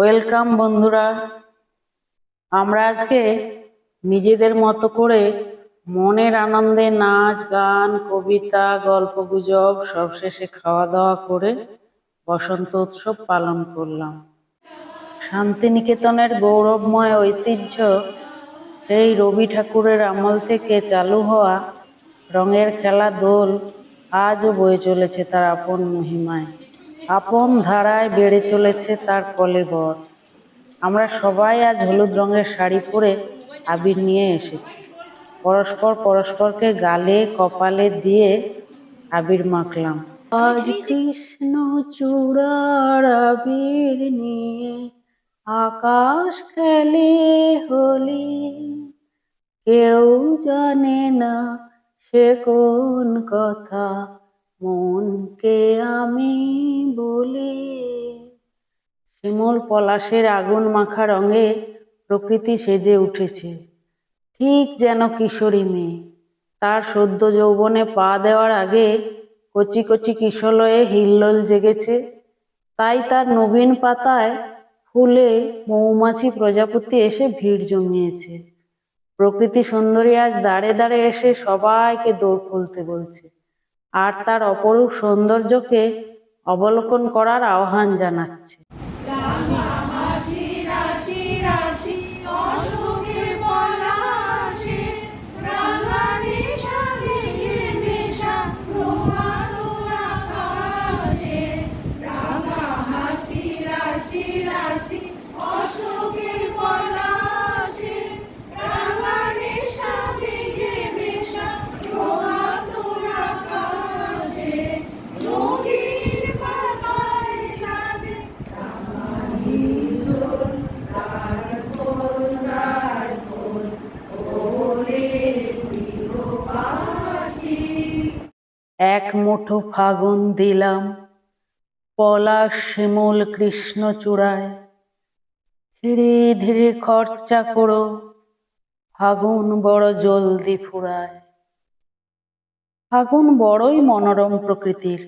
Welcome বন্ধুরা, আমরা আজকে নিজেদের মতো করে মনের আনন্দে নাচ গান কবিতা গল্পগুজব সবশেষে খাওয়া দাওয়া করে বসন্ত উৎসব পালন করলাম। শান্তিনিকেতনের গৌরবময় ঐতিহ্য সেই রবি ঠাকুরের আমল থেকে চালু হওয়া রঙের খেলা দোল আজও বয়ে চলেছে তার আপন মহিমায়, আপন ধারায় বেড়ে চলেছে তার কলেবর। আমরা সবাই আজ হলুদ রঙের শাড়ি পরে আবির নিয়ে এসেছি। পরস্পরকে গালে কপালে দিয়ে আবির মাখলাম। আজ কৃষ্ণ চূড়ার আবির নিয়ে আকাশ খেলে হোলি, কেউ জানে না সে কোন কথা মনকে আমি বলি। শিমুল পলাশের আগুন মাখা রঙে প্রকৃতি সেজে উঠেছে, ঠিক যেন কিশোরী মেয়ে। তার সদ্য যৌবনে পা দেওয়ার আগে কচি কচি কিশলয়ে হিল্লোল জেগেছে। তাই তার নবীন পাতায় ফুলে মৌমাছি প্রজাপতি এসে ভিড় জমিয়েছে। প্রকৃতি সুন্দরী আজ দাঁড়ে দাঁড়ে এসে সবাইকে দৌড় খুলতে বলছে, আর তার অপরূপ সৌন্দর্যকে অবলোকন করার আহ্বান জানাচ্ছে। এক মুঠো ফাগুন দিলাম পলাশ শিমুল কৃষ্ণ চূড়ায়, ধীরে ধীরে খরচা করো ফাগুন বড় জলদি ফুরায়। ফাগুন বড়ই মনোরম প্রকৃতির,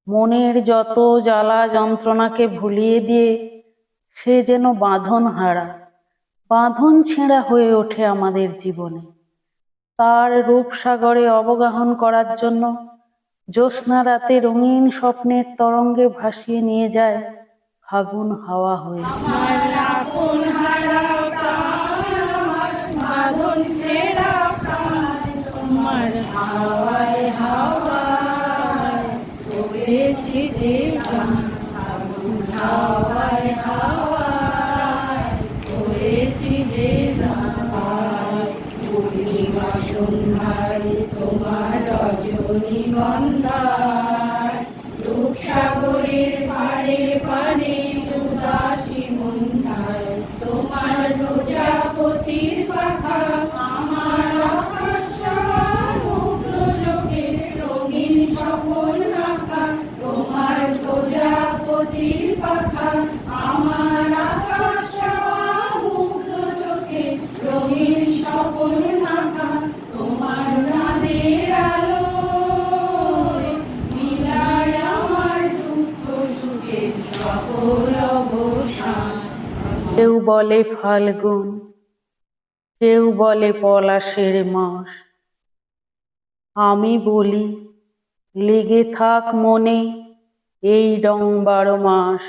মনের যত জ্বালা যন্ত্রণাকে ভুলিয়ে দিয়ে সে যেন বাঁধন হারা, বাঁধন ছেঁড়া হয়ে ওঠে আমাদের জীবনে। তার রূপসাগরে অবগাহন করার জন্য জ্যোৎস্না রাতে রঙিন স্বপ্নের তরঙ্গে ভাসিয়ে নিয়ে যায় ফাগুন হাওয়া হয়ে। তোমার রজনীগন্ধায় রূপসাগরের পারে পারে উদাসী মন্থায়, তোমার প্রজাপতির পাখা আমার মুগ্ধ চোখে রঙিন সকল রাখা। তোমার প্রজাপতির পাখা আমার মুগ্ধ চোখে রঙিন সকল রাখা। তোমার চাঁদের আলো মিলায় আমার দুঃখ সুখের সকল অবসান। কেউ বলে ফাল্গুন, কেউ বলে পলাশের মাস, আমি বলি লেগে থাক মনে এই রং 12 মাস।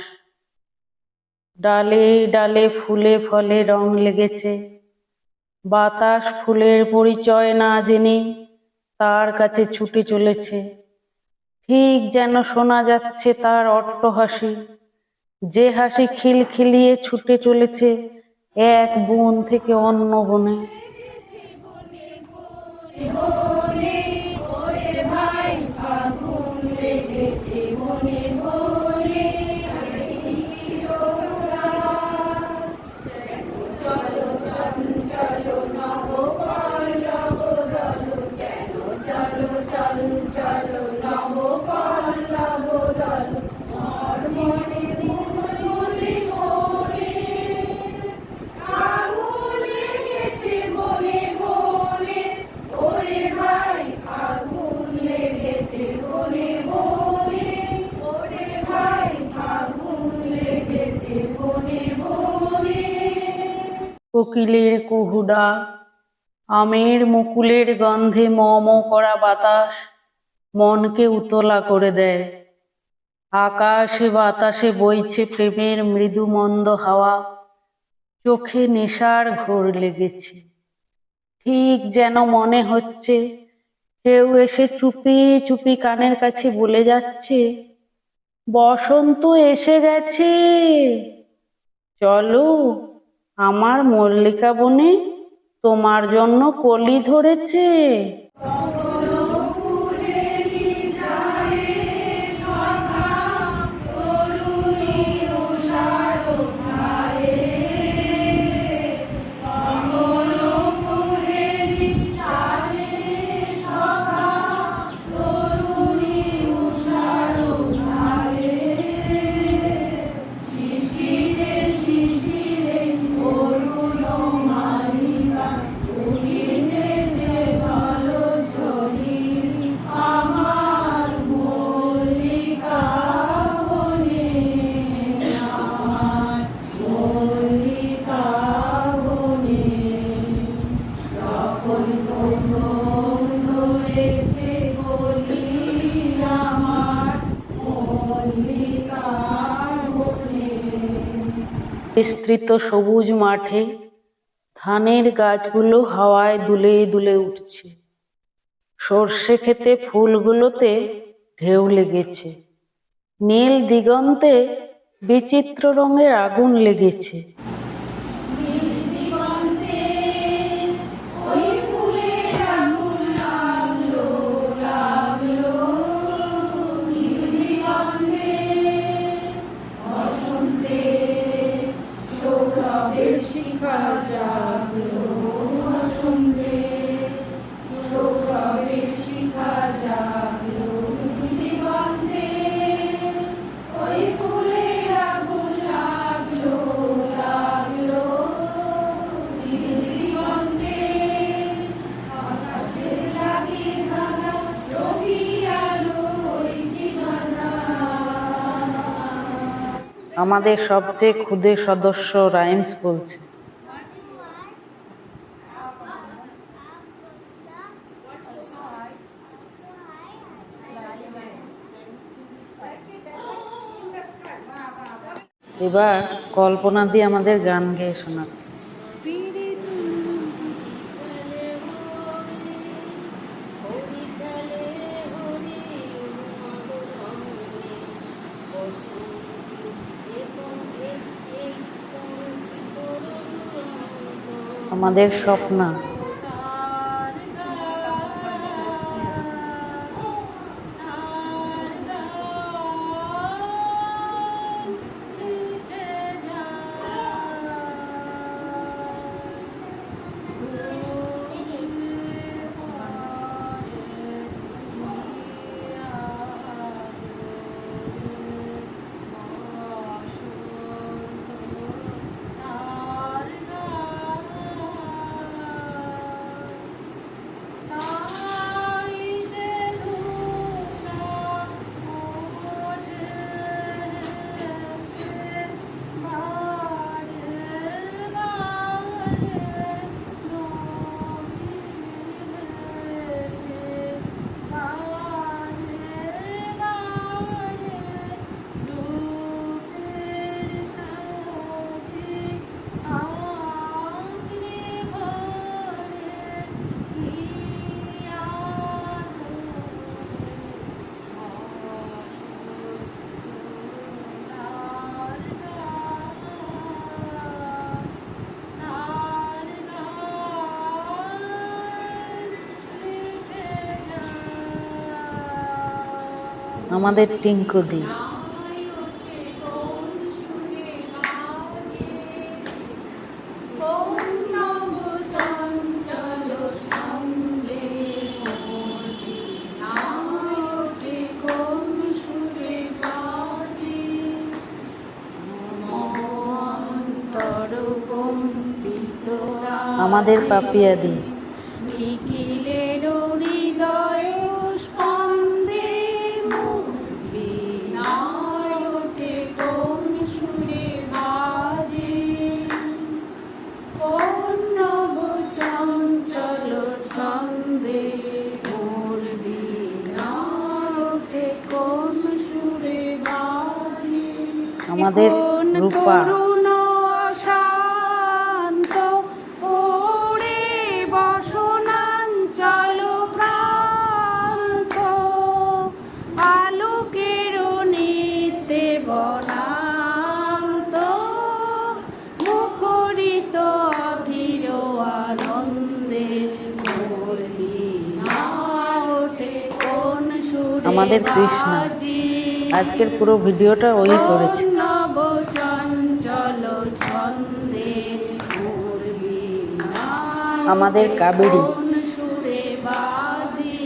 ডালে ডালে ফুলে ফলে রং লেগেছে, বাতাস ফুলের পরিচয় না জেনে তার কাছে ছুটে চলেছে। ঠিক যেন শোনা যাচ্ছে তার অট্টহাসি, যে হাসি খিলখিলিয়ে ছুটে চলেছে এক বন থেকে অন্য বনে। ওরে ভাই কোকিলের কুহু ডাক, আমের মুকুলের গন্ধে ম ম করা বাতাস মনকে উতলা করে দেয়। আকাশে বাতাসে বইছে প্রেমের মৃদু মন্দ হাওয়া, চোখে নেশার ঘোর লেগেছে। ঠিক যেন মনে হচ্ছে কেউ এসে চুপি চুপি কানের কাছে বলে যাচ্ছে, বসন্ত এসে গেছে, চলো আমার মল্লিকা বনে, তোমার জন্য কলি ধরেছে। কখনো কুহেলি যায় সখা, তরুণী উষার ধারে। কখনো কুহেলি যায় সখা, তরুণী উষার ধারে। শিশিরে শিশিরে অরুণ মালিকা উঠিতেছে ঝলঝলি আমার মল্লিকা বনে, আমার মল্লিকা বনে। যখন প্রথম ধরেছে বলি আমার মল্লিকা বনে। বিস্তৃত সবুজ মাঠে ধানের গাছগুলো হাওয়ায় দুলে দুলে উঠছে। সর্ষে ক্ষেতে ফুলগুলোতে ঢেউ লেগেছে। নীল দিগন্তে বিচিত্র রঙের আগুন লেগেছে। নীল দিগন্তে ওই ফুলের আগুন লাগলো লাগলো। নীল দিগন্তে বসন্তে সৌরভের শিখা জাগলো। বসন্তে সৌরভের শিখা জাগলো। নীল দিগন্তে ওই ফুলের আগুন লাগলো লাগলো। নীল দিগন্তে আকাশে লাগিয়ে ধাঁধা, রবি আলো ওই কি বাঁধা। আমাদের সবচেয়ে ক্ষুদে সদস্য রাইমস বলছে, এবার কল্পনা দিয়ে আমাদের গান গেয়ে শোনাবে। আমাদের স্বপ্না আমাদের টিঙ্কু দি। আমাদের পাপিয়া দি। নিখিলের হৃদয় স্পন্দে বীণায় ওঠে কোন সুরে বাজে। আমাদের রূপা। করুণ শান্ত ওরে বসনাঞ্চল প্রান্ত আলোকের নিত্যে বনান্ত মুখরিত অধীর আনন্দে ওঠে কোন সুরে আমাদের কৃষ্ণা। বাজি আজকের পুরো ভিডিওটা ওই করেছে। নব চঞ্চল ছন্দে আমাদের কাবেরী। কোন সুরে বাজি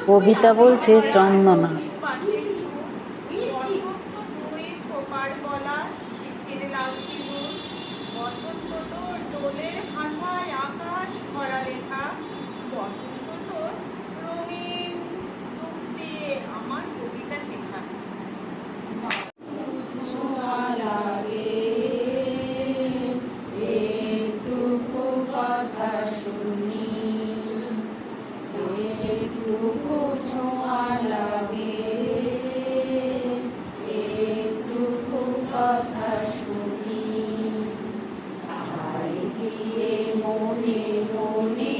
কবিতা বলছে চন্দনা। একটুকু কথা শুনি একটুকু ছোঁয়া লাগে একটুকু কথা শুনি তাই দিয়ে মনে মনে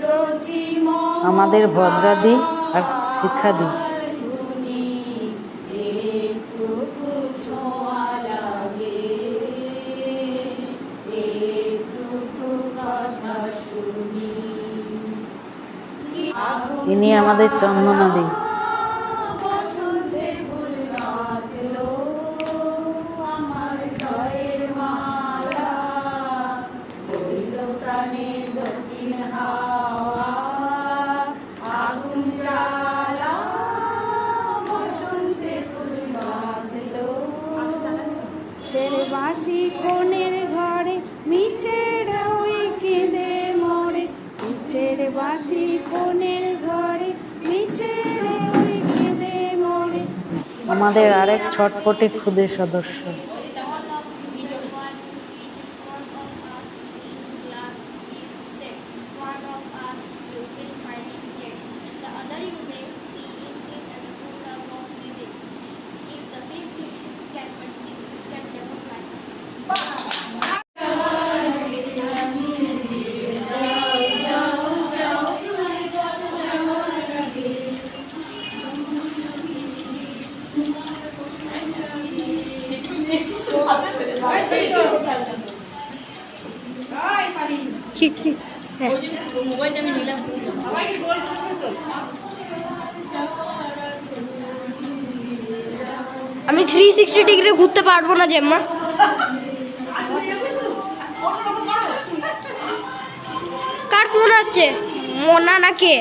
রোজি আমাদের ভদ্রাদি আর শিক্ষাদি। একটুকু ছোঁয়া লাগে একটুকু কথা শুনি ইনি আমাদের চন্দনাদি। বসন্তে ফুল রাখলো আমার জয়ের মালা হইল প্রাণের দক্ষিণ হাওয়া আগুন জ্বালা বসন্তে ফুল রাখলো ছেড়ে বাসি কোণের ঘরে মিছের ওই কেঁদে মরে মিছের বাসি কোণের ঘরে মিছের ওই কেঁদে মরে আমাদের আরেক ছটপটে খুদে সদস্য। আমি 360 ডিগ্রি ঘুরতে পারবো না জেম্মা। কার ফোন আসছে? মোনা না কে?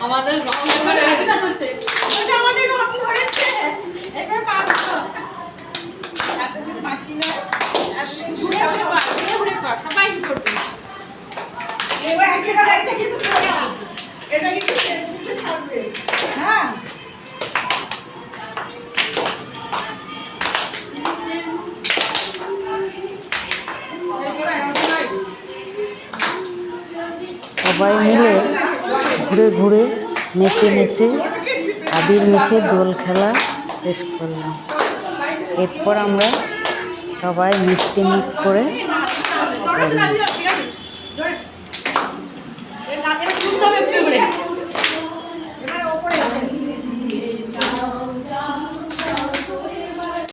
আমাদের রং ধরেছে, আমাদের রং ধরেছে, এটা পারছো এতদিন বাকি না, এতদিন ঘুরে কর সবাই করবে এবার একটা লাইটটা কিন্তু এটা কিন্তু ফেসবুকে ছাড়বে। হ্যাঁ সবাই মিলে ঘুরে ঘুরে নেচে নেচে আবির মেখে দোল খেলা শেষ করলাম। এরপর আমরা সবাই মিষ্টি মুখ করে জোরে জোরে জোরে জোরে জোরে জোরে জোরে জোরে জোরে জোরে জোরে জোরে